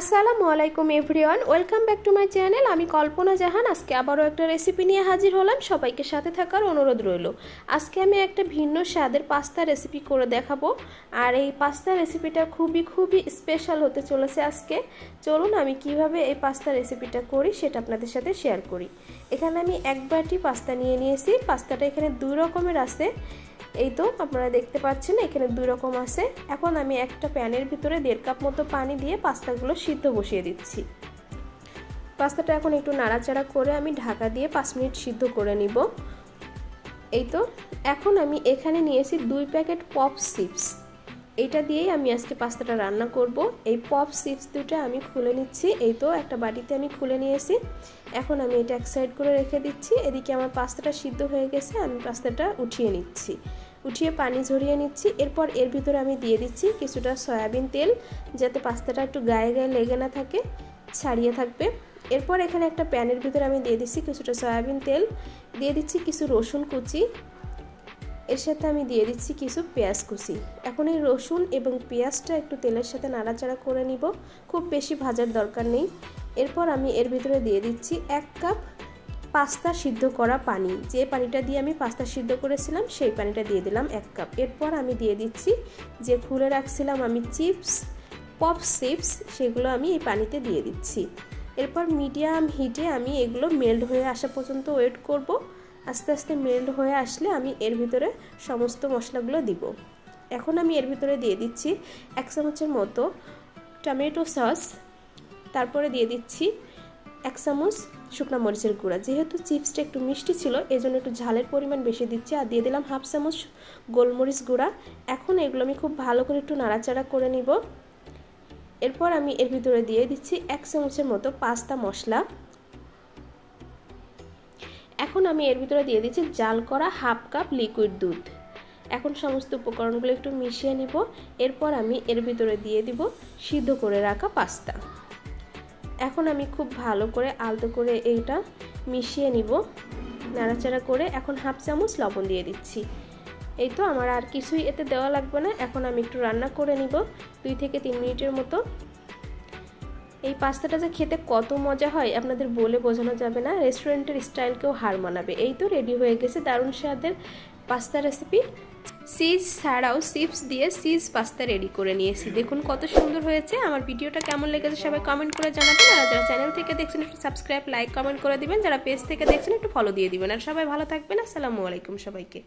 আসসালামু আলাইকুম everyone, welcome back to my channel. আমি কল্পনা জাহান আজকে আবারও একটা রেসিপি নিয়ে হাজির হলাম। সবাইকে সাথে থাকার অনুরোধ রইল। আজকে আমি একটা ভিন্ন স্বাদের পাস্তা রেসিপি করে দেখাবো, আর এই পাস্তা রেসিপিটা খুবই স্পেশাল হতে চলেছে আজকে। চলুন আমি কিভাবে এই পাস্তা রেসিপিটা করি সেটা আপনাদের সাথে শেয়ার করি। এখানে আমি এক বাটি পাস্তা নিয়ে নিয়েছি। পাস্তাটা এখানে দুই রকমের আছে, এই তো আপনারা দেখতে পাচ্ছেন এখানে দুই রকম আছে। এখন আমি একটা প্যানের ভিতরে 1.5 কাপ মতো পানি দিয়ে পাস্তাগুলো সিদ্ধ বসিয়ে দিচ্ছি। পাস্তাটা এখন একটু নাড়াচাড়া করে আমি ঢাকা দিয়ে 5 মিনিট সিদ্ধ করে নিব। এই তো এখন আমি এখানে নিয়েছি 2 প্যাকেট পপ চিপস। এটা দিয়েই আমি আজকে পাস্তাটা রান্না করব। এই পপ চিপস দুটো আমি খুলে নিচ্ছি। এই তো একটা বাটিতে আমি খুলে নিয়েছি। এখন আমি এটা এক সাইড করে রেখে দিচ্ছি। এদিকে আমার পাস্তাটা সিদ্ধ হয়ে গেছে, আমি পাস্তাটা উঠিয়ে নিচ্ছি, উঠিয়ে পানি ঝরিয়ে নিচ্ছি। এরপর এর ভিতরে আমি দিয়ে দিচ্ছি কিছুটা সয়াবিন তেল, যাতে পাস্তাটা একটু গায়ে গায়ে লেগে না থাকে, ছাড়িয়ে থাকবে। এরপর এখানে একটা প্যানের ভিতরে আমি দিয়ে দিচ্ছি কিছুটা সয়াবিন তেল, দিয়ে দিচ্ছি কিছু রসুন কুচি, এর সাথে আমি দিয়ে দিচ্ছি কিছু পেঁয়াজ কুচি। এখন এই রসুন এবং পেঁয়াজটা একটু তেলের সাথে নাড়াচাড়া করে নিব, খুব বেশি ভাজার দরকার নেই। এরপর আমি এর ভিতরে দিয়ে দিচ্ছি 1 কাপ পাস্তা সিদ্ধ করা পানি। যে পানিটা দিয়ে আমি পাস্তা সিদ্ধ করেছিলাম সেই পানিটা দিয়ে দিলাম 1 কাপ। এরপর আমি দিয়ে দিচ্ছি যে খুলে রাখছিলাম আমি চিপস, পপ চিপস, সেগুলো আমি এই পানিতে দিয়ে দিচ্ছি। এরপর মিডিয়াম হিটে আমি এগুলো মেল্ট হয়ে আসা পর্যন্ত ওয়েট করব। আস্তে আস্তে মেল্ট হয়ে আসলে আমি এর ভিতরে সমস্ত মশলাগুলো দিব। এখন আমি এর ভিতরে দিয়ে দিচ্ছি 1 চামচের মতো টমেটো সস, তারপরে দিয়ে দিচ্ছি 1 চামচ শুকনো মরিচের গুঁড়া। যেহেতু চিপসটা একটু মিষ্টি ছিল এজন্য একটু ঝালের পরিমাণ বেশি দিচ্ছি, আর দিয়ে দিলাম 1/2 চামচ গোলমরিচ গুঁড়া। এখন এগুলো আমি খুব ভালো করে একটু নাড়াচাড়া করে নিব। এরপর আমি এর ভিতরে দিয়ে দিচ্ছি 1 চামচের মতো পাস্তা মশলা। এখন আমি এর ভিতরে দিয়ে দিচ্ছি জাল করা 1/2 কাপ লিকুইড দুধ। এখন সমস্ত উপকরণগুলো একটু মিশিয়ে নিব। এরপর আমি এর ভিতরে দিয়ে দিব সিদ্ধ করে রাখা পাস্তা। এখন আমি খুব ভালো করে আলতো করে এইটা মিশিয়ে নিব নাড়াচাড়া করে। এখন 1/2 চামচ লবণ দিয়ে দিচ্ছি। এই তো আমার আর কিছুই এতে দেওয়া লাগবে না। এখন আমি একটু রান্না করে নিব 2 থেকে 3 মিনিটের মতো। এই পাস্তাটা যে খেতে কত মজা হয় আপনাদের বলে বোঝানো যাবে না, রেস্টুরেন্টের স্টাইলকেও হার মানাবে। এই তো রেডি হয়ে গেছে দারুণ স্বাদের পাস্তা রেসিপি। চিজ ছাড়াও চিপস দিয়ে চিজ পাস্তা রেডি করে নিয়েছি। দেখুন কত সুন্দর হয়েছে। আমার ভিডিওটা কেমন লেগেছে সবাই কমেন্ট করে জানাবেন। আর যারা চ্যানেল থেকে দেখছেন একটু সাবস্ক্রাইব, লাইক, কমেন্ট করে দিবেন। যারা পেজ থেকে দেখছেন একটু ফলো দিয়ে দিবেন। আর সবাই ভালো থাকবেন। আসসালামু আলাইকুম সবাইকে।